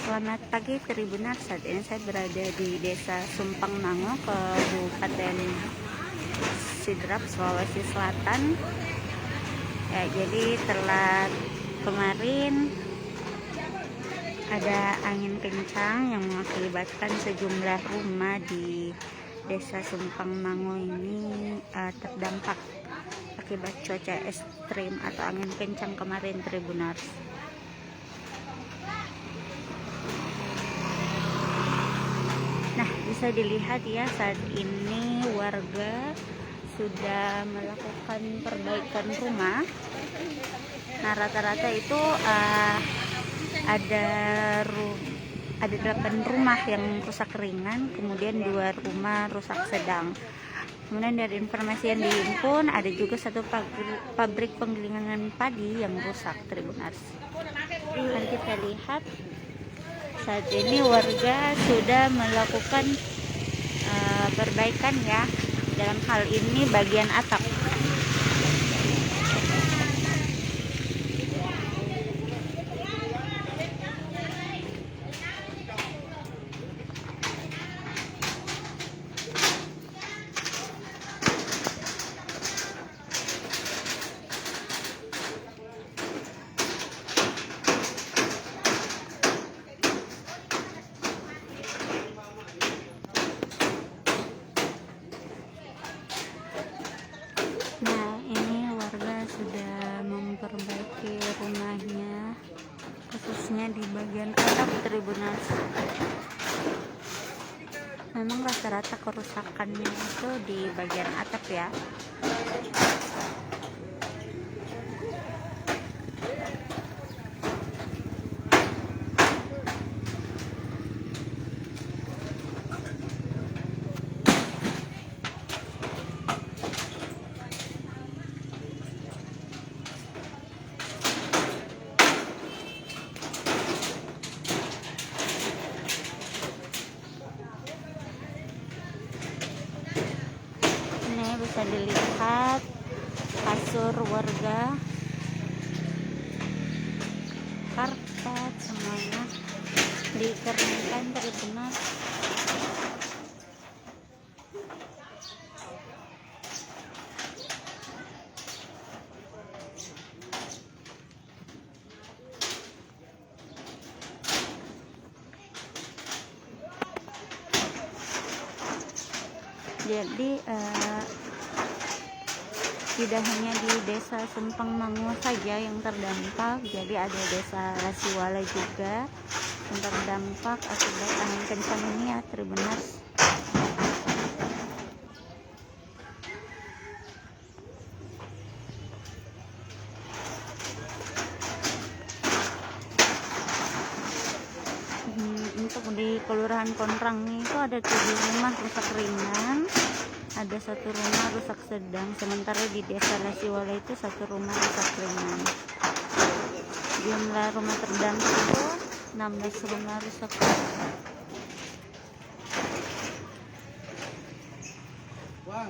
Selamat pagi Tribunars, saat ini saya berada di Desa Sumpang Mango, Kabupaten Sidrap, Sulawesi Selatan. Ya, jadi telat kemarin ada angin kencang yang mengakibatkan sejumlah rumah di Desa Sumpang Mango ini terdampak akibat cuaca ekstrim atau angin kencang kemarin Tribunars. Nah, bisa dilihat ya, saat ini warga sudah melakukan perbaikan rumah. Nah, rata-rata itu ada 8 rumah yang rusak ringan, kemudian 2 rumah rusak sedang. Kemudian dari informasi yang dihimpun, ada juga 1 pabrik penggilingan padi yang rusak Tribunars. Mari kita lihat. Saat ini warga sudah melakukan perbaikan ya, dalam hal ini bagian atap. Nah, ini warga sudah memperbaiki rumahnya, khususnya di bagian atap Tribunars. Memang rata-rata kerusakannya itu di bagian atap ya. Ini bisa dilihat kasur warga, karpet, semuanya dikeringkan Tribunars. Jadi tidak hanya di Desa Sumpang Mango saja yang terdampak, jadi ada Desa Lasiwala juga yang terdampak akibat angin kencang ini ya Tribunars. Untuk di Kelurahan Konrang itu ada 7 rumah rusak ringan, ada 1 rumah rusak sedang, sementara di Desa Lasiwala itu 1 rumah rusak ringan. Jumlah rumah terdampak itu 16 rumah rusak. Wow.